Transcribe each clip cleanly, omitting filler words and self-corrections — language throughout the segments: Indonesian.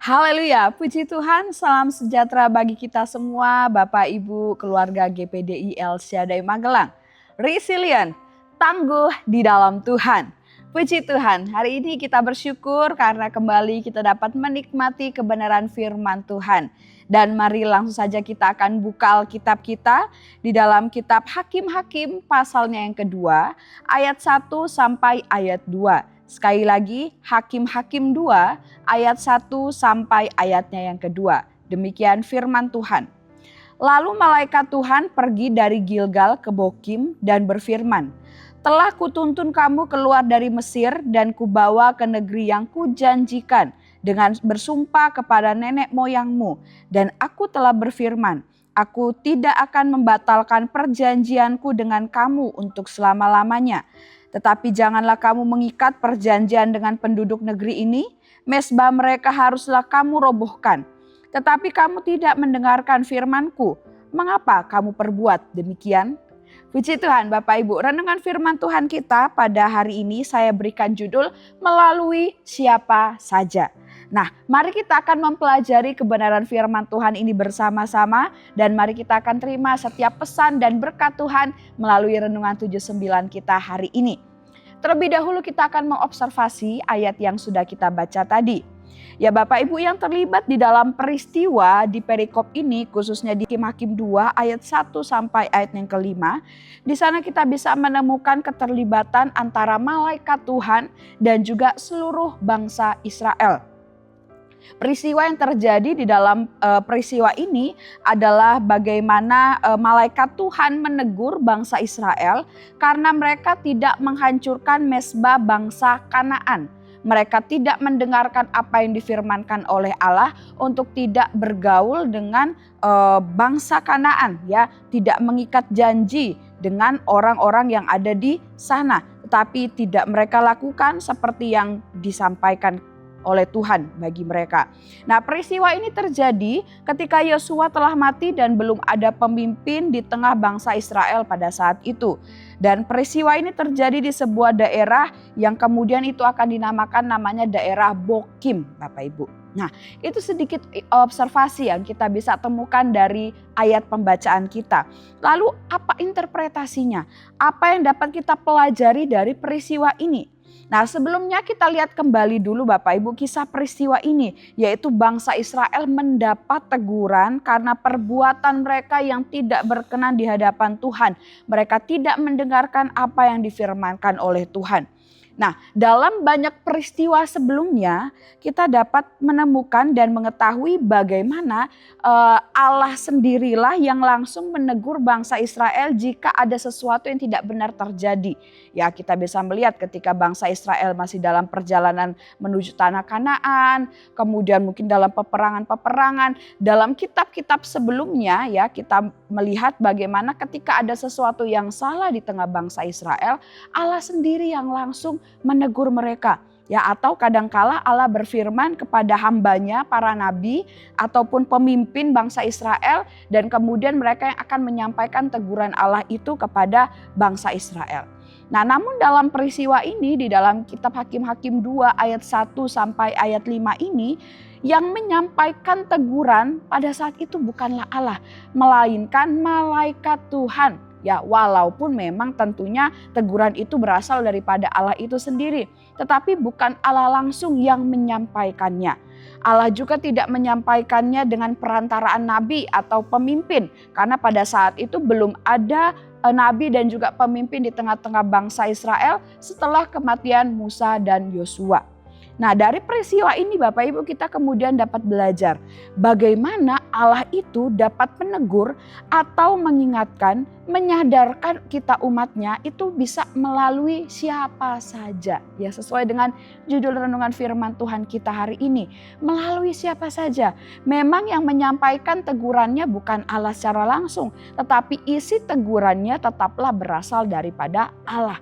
Haleluya, puji Tuhan, salam sejahtera bagi kita semua, Bapak Ibu, keluarga GPDI El Shaddai Magelang. Resilient, tangguh di dalam Tuhan. Puji Tuhan, hari ini kita bersyukur karena kembali kita dapat menikmati kebenaran firman Tuhan. Dan mari langsung saja kita akan buka Alkitab kita di dalam kitab Hakim-Hakim pasalnya yang kedua, ayat 1 sampai ayat 2. Sekali lagi, Hakim-Hakim 2 ayat 1 sampai ayatnya yang kedua. Demikian firman Tuhan. Lalu malaikat Tuhan pergi dari Gilgal ke Bokim dan berfirman, "Telah kutuntun kamu keluar dari Mesir dan kubawa ke negeri yang kujanjikan dengan bersumpah kepada nenek moyangmu. Dan aku telah berfirman, aku tidak akan membatalkan perjanjianku dengan kamu untuk selama-lamanya. Tetapi janganlah kamu mengikat perjanjian dengan penduduk negeri ini, mesbah mereka haruslah kamu robohkan. Tetapi kamu tidak mendengarkan firman-Ku. Mengapa kamu perbuat demikian?" Puji Tuhan Bapak Ibu, renungan firman Tuhan kita pada hari ini saya berikan judul melalui siapa saja. Nah, mari kita akan mempelajari kebenaran firman Tuhan ini bersama-sama dan mari kita akan terima setiap pesan dan berkat Tuhan melalui renungan 79 kita hari ini. Terlebih dahulu kita akan mengobservasi ayat yang sudah kita baca tadi. Ya Bapak Ibu yang terlibat di dalam peristiwa di perikop ini khususnya di Hakim-Hakim 2 ayat 1 sampai ayat yang kelima. Di sana kita bisa menemukan keterlibatan antara malaikat Tuhan dan juga seluruh bangsa Israel. Peristiwa yang terjadi di dalam peristiwa ini adalah bagaimana malaikat Tuhan menegur bangsa Israel karena mereka tidak menghancurkan mesbah bangsa Kanaan. Mereka tidak mendengarkan apa yang difirmankan oleh Allah untuk tidak bergaul dengan bangsa Kanaan, ya, tidak mengikat janji dengan orang-orang yang ada di sana, tetapi tidak mereka lakukan seperti yang disampaikan oleh Tuhan bagi mereka. Nah, peristiwa ini terjadi ketika Yosua telah mati dan belum ada pemimpin di tengah bangsa Israel pada saat itu. Dan peristiwa ini terjadi di sebuah daerah yang kemudian itu akan dinamakan namanya daerah Bokim, Bapak Ibu. Nah, itu sedikit observasi yang kita bisa temukan dari ayat pembacaan kita. Lalu apa interpretasinya? Apa yang dapat kita pelajari dari peristiwa ini? Nah, sebelumnya kita lihat kembali dulu Bapak Ibu kisah peristiwa ini, yaitu bangsa Israel mendapat teguran karena perbuatan mereka yang tidak berkenan di hadapan Tuhan. Mereka tidak mendengarkan apa yang difirmankan oleh Tuhan. Nah, dalam banyak peristiwa sebelumnya kita dapat menemukan dan mengetahui bagaimana Allah sendirilah yang langsung menegur bangsa Israel jika ada sesuatu yang tidak benar terjadi. Ya, kita bisa melihat ketika bangsa Israel masih dalam perjalanan menuju tanah Kanaan, kemudian mungkin dalam peperangan-peperangan, dalam kitab-kitab sebelumnya ya kita melihat bagaimana ketika ada sesuatu yang salah di tengah bangsa Israel, Allah sendiri yang langsung menegur mereka. Ya, atau kadangkala Allah berfirman kepada hambanya para nabi ataupun pemimpin bangsa Israel dan kemudian mereka yang akan menyampaikan teguran Allah itu kepada bangsa Israel. Nah, namun dalam peristiwa ini di dalam kitab Hakim-Hakim 2 ayat 1 sampai ayat 5 ini yang menyampaikan teguran pada saat itu bukanlah Allah, melainkan malaikat Tuhan. Ya, walaupun memang tentunya teguran itu berasal daripada Allah itu sendiri, tetapi bukan Allah langsung yang menyampaikannya. Allah juga tidak menyampaikannya dengan perantaraan nabi atau pemimpin, karena pada saat itu belum ada nabi dan juga pemimpin di tengah-tengah bangsa Israel setelah kematian Musa dan Yosua. Nah, dari peristiwa ini Bapak Ibu kita kemudian dapat belajar bagaimana Allah itu dapat menegur atau mengingatkan, menyadarkan kita umatnya itu bisa melalui siapa saja. Ya, sesuai dengan judul renungan firman Tuhan kita hari ini. Melalui siapa saja. Memang yang menyampaikan tegurannya bukan Allah secara langsung, tetapi isi tegurannya tetaplah berasal daripada Allah.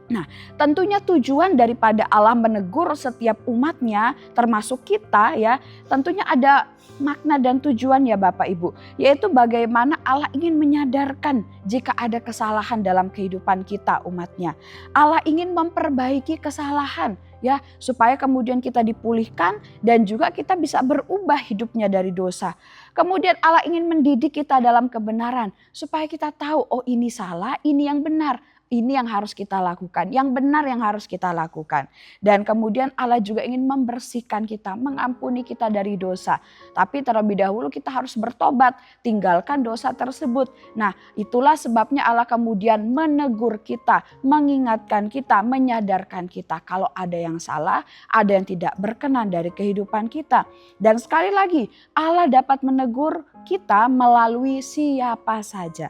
Nah, tentunya tujuan daripada Allah menegur setiap umatnya termasuk kita ya, tentunya ada makna dan tujuan ya Bapak Ibu, yaitu bagaimana Allah ingin menyadarkan jika ada kesalahan dalam kehidupan kita umatnya. Allah ingin memperbaiki kesalahan ya, supaya kemudian kita dipulihkan dan juga kita bisa berubah hidupnya dari dosa. Kemudian Allah ingin mendidik kita dalam kebenaran supaya kita tahu, oh ini salah, ini yang benar. Ini yang harus kita lakukan, yang benar yang harus kita lakukan. Dan kemudian Allah juga ingin membersihkan kita, mengampuni kita dari dosa. Tapi terlebih dahulu kita harus bertobat, tinggalkan dosa tersebut. Nah, itulah sebabnya Allah kemudian menegur kita, mengingatkan kita, menyadarkan kita kalau ada yang salah, ada yang tidak berkenan dari kehidupan kita. Dan sekali lagi, Allah dapat menegur kita melalui siapa saja.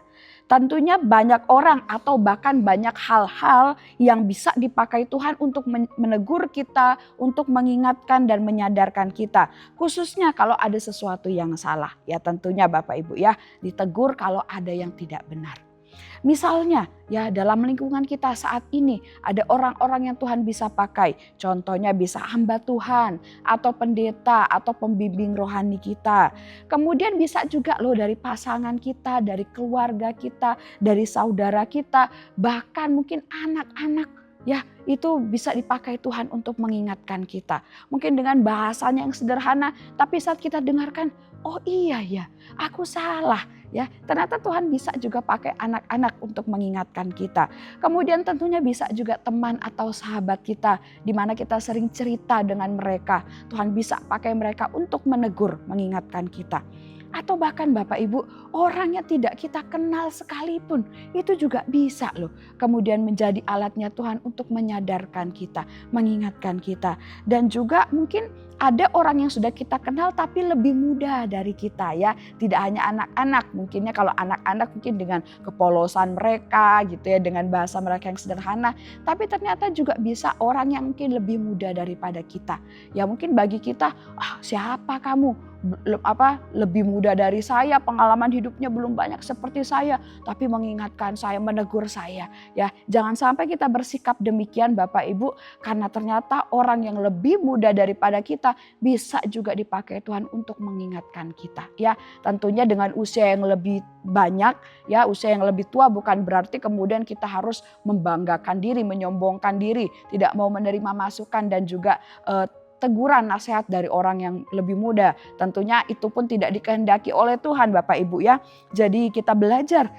Tentunya banyak orang atau bahkan banyak hal-hal yang bisa dipakai Tuhan untuk menegur kita, untuk mengingatkan dan menyadarkan kita. Khususnya kalau ada sesuatu yang salah. Ya tentunya Bapak Ibu ya, ditegur kalau ada yang tidak benar. Misalnya ya dalam lingkungan kita saat ini ada orang-orang yang Tuhan bisa pakai. Contohnya bisa hamba Tuhan atau pendeta atau pembimbing rohani kita. Kemudian bisa juga loh dari pasangan kita, dari keluarga kita, dari saudara kita, bahkan mungkin anak-anak. Ya itu bisa dipakai Tuhan untuk mengingatkan kita. Mungkin dengan bahasanya yang sederhana, tapi saat kita dengarkan, oh iya ya, aku salah. Ya, ternyata Tuhan bisa juga pakai anak-anak untuk mengingatkan kita. Kemudian tentunya bisa juga teman atau sahabat kita di mana kita sering cerita dengan mereka. Tuhan bisa pakai mereka untuk menegur, mengingatkan kita. Atau bahkan Bapak Ibu, orang yang tidak kita kenal sekalipun itu juga bisa loh. Kemudian menjadi alatnya Tuhan untuk menyadarkan kita, mengingatkan kita. Dan juga mungkin ada orang yang sudah kita kenal tapi lebih muda dari kita ya. Tidak hanya anak-anak, mungkinnya kalau anak-anak mungkin dengan kepolosan mereka gitu ya, dengan bahasa mereka yang sederhana. Tapi ternyata juga bisa orang yang mungkin lebih muda daripada kita. Ya mungkin bagi kita, siapa kamu? Lebih muda dari saya, pengalaman hidupnya belum banyak seperti saya, tapi mengingatkan saya, menegur saya. Ya, jangan sampai kita bersikap demikian Bapak Ibu, karena ternyata orang yang lebih muda daripada kita bisa juga dipakai Tuhan untuk mengingatkan kita. Ya, tentunya dengan usia yang lebih banyak, ya usia yang lebih tua bukan berarti kemudian kita harus membanggakan diri, menyombongkan diri, tidak mau menerima masukan dan juga teguran nasihat dari orang yang lebih muda. Tentunya itu pun tidak dikehendaki oleh Tuhan Bapak Ibu ya. Jadi kita belajar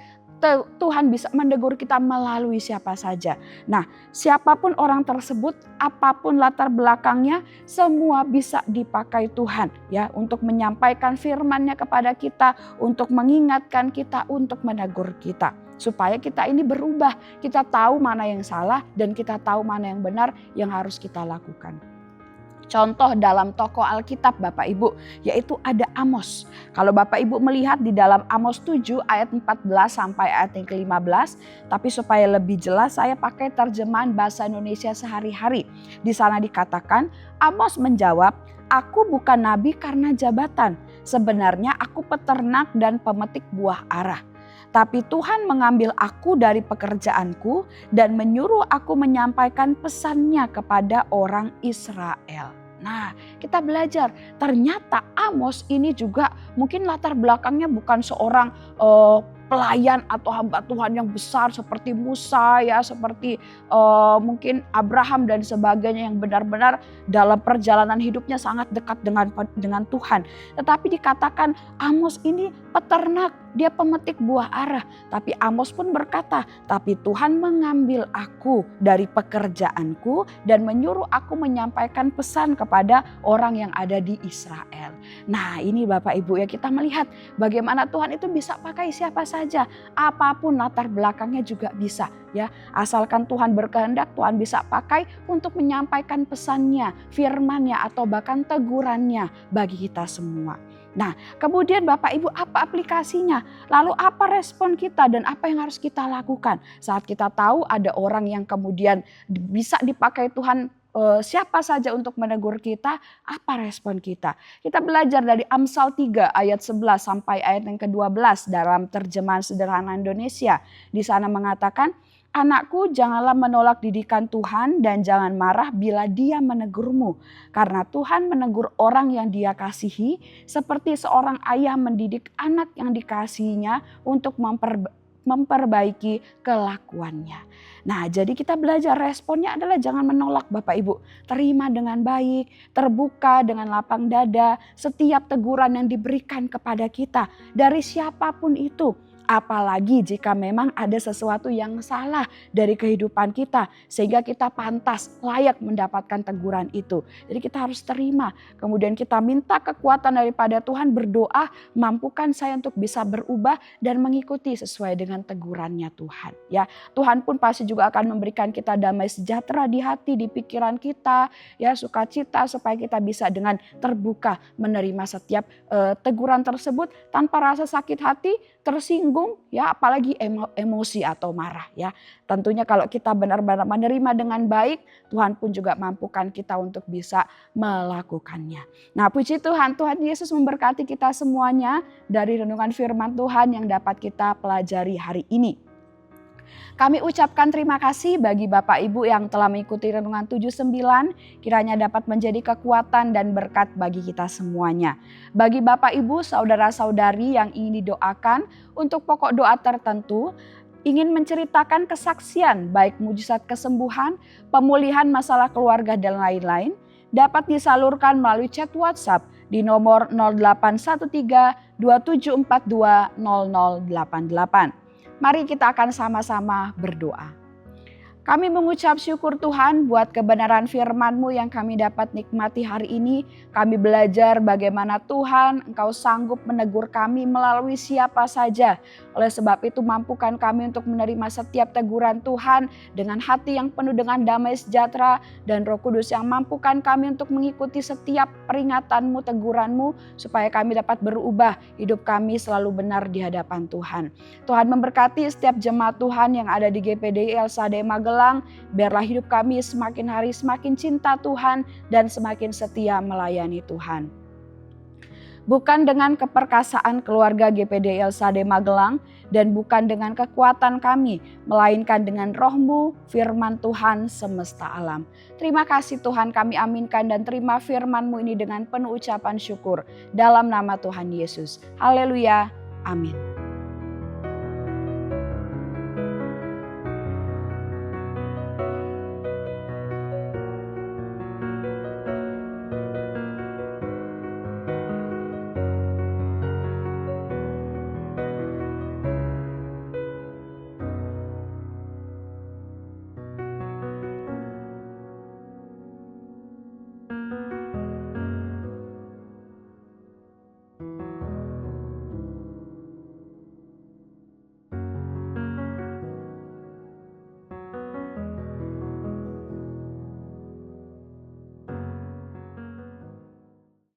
Tuhan bisa menegur kita melalui siapa saja. Nah, siapapun orang tersebut, apapun latar belakangnya, semua bisa dipakai Tuhan ya untuk menyampaikan firman-Nya kepada kita, untuk mengingatkan kita, untuk menegur kita. Supaya kita ini berubah, kita tahu mana yang salah dan kita tahu mana yang benar yang harus kita lakukan. Contoh dalam tokoh Alkitab Bapak Ibu, yaitu ada Amos. Kalau Bapak Ibu melihat di dalam Amos 7 ayat 14 sampai ayat yang ke-15, tapi supaya lebih jelas saya pakai terjemahan bahasa Indonesia sehari-hari. Di sana dikatakan, Amos menjawab, "Aku bukan nabi karena jabatan. Sebenarnya aku peternak dan pemetik buah ara. Tapi Tuhan mengambil aku dari pekerjaanku dan menyuruh aku menyampaikan pesannya kepada orang Israel." Nah, kita belajar ternyata Amos ini juga mungkin latar belakangnya bukan seorang pelayan atau hamba Tuhan yang besar seperti Musa ya, seperti mungkin Abraham dan sebagainya yang benar-benar dalam perjalanan hidupnya sangat dekat dengan Tuhan. Tetapi dikatakan Amos ini peternak, dia pemetik buah ara. Tapi Amos pun berkata, tapi Tuhan mengambil aku dari pekerjaanku dan menyuruh aku menyampaikan pesan kepada orang yang ada di Israel. Nah ini Bapak Ibu ya, kita melihat bagaimana Tuhan itu bisa pakai siapa saja. Apapun latar belakangnya juga bisa ya. Asalkan Tuhan berkehendak, Tuhan bisa pakai untuk menyampaikan pesannya, firman-Nya atau bahkan tegurannya bagi kita semua. Nah, kemudian Bapak Ibu apa aplikasinya? Lalu apa respon kita dan apa yang harus kita lakukan saat kita tahu ada orang yang kemudian bisa dipakai Tuhan siapa saja untuk menegur kita, apa respon kita? Kita belajar dari Amsal 3 ayat 11 sampai ayat yang ke-12 dalam terjemahan sederhana Indonesia. Di sana mengatakan, "Anakku, janganlah menolak didikan Tuhan dan jangan marah bila Dia menegurmu. Karena Tuhan menegur orang yang Dia kasihi, seperti seorang ayah mendidik anak yang dikasihinya untuk memperbaiki kelakuannya. Nah, jadi kita belajar responnya adalah jangan menolak Bapak Ibu. Terima dengan baik, terbuka dengan lapang dada setiap teguran yang diberikan kepada kita dari siapapun itu. Apalagi jika memang ada sesuatu yang salah dari kehidupan kita sehingga kita pantas layak mendapatkan teguran itu. Jadi kita harus terima. Kemudian kita minta kekuatan daripada Tuhan, berdoa, mampukan saya untuk bisa berubah dan mengikuti sesuai dengan tegurannya Tuhan. Ya, Tuhan pun pasti juga akan memberikan kita damai sejahtera di hati, di pikiran kita, ya, sukacita supaya kita bisa dengan terbuka menerima setiap teguran tersebut tanpa rasa sakit hati, tersinggung, ya, apalagi emosi atau marah, ya. Tentunya kalau kita benar-benar menerima dengan baik, Tuhan pun juga mampukan kita untuk bisa melakukannya. Nah, puji Tuhan, Tuhan Yesus memberkati kita semuanya dari renungan firman Tuhan yang dapat kita pelajari hari ini. Kami ucapkan terima kasih bagi Bapak Ibu yang telah mengikuti renungan 79, kiranya dapat menjadi kekuatan dan berkat bagi kita semuanya. Bagi Bapak Ibu, saudara-saudari yang ingin didoakan untuk pokok doa tertentu, ingin menceritakan kesaksian baik mujizat kesembuhan, pemulihan masalah keluarga dan lain-lain, dapat disalurkan melalui chat WhatsApp di nomor 0813 2742 0088. Mari kita akan sama-sama berdoa. Kami mengucap syukur Tuhan buat kebenaran firman-Mu yang kami dapat nikmati hari ini. Kami belajar bagaimana Tuhan Engkau sanggup menegur kami melalui siapa saja. Oleh sebab itu mampukan kami untuk menerima setiap teguran Tuhan dengan hati yang penuh dengan damai sejahtera dan Roh Kudus yang mampukan kami untuk mengikuti setiap peringatan-Mu, teguran-Mu supaya kami dapat berubah, hidup kami selalu benar di hadapan Tuhan. Tuhan memberkati setiap jemaat Tuhan yang ada di GPDI El Shaddai Magelang, biarlah hidup kami semakin hari semakin cinta Tuhan dan semakin setia melayani Tuhan. Bukan dengan keperkasaan keluarga GPDI El Shaddai Magelang dan bukan dengan kekuatan kami, melainkan dengan Roh-Mu, firman Tuhan semesta alam. Terima kasih Tuhan, kami aminkan dan terima firman-Mu ini dengan penuh ucapan syukur dalam nama Tuhan Yesus. Haleluya, amin.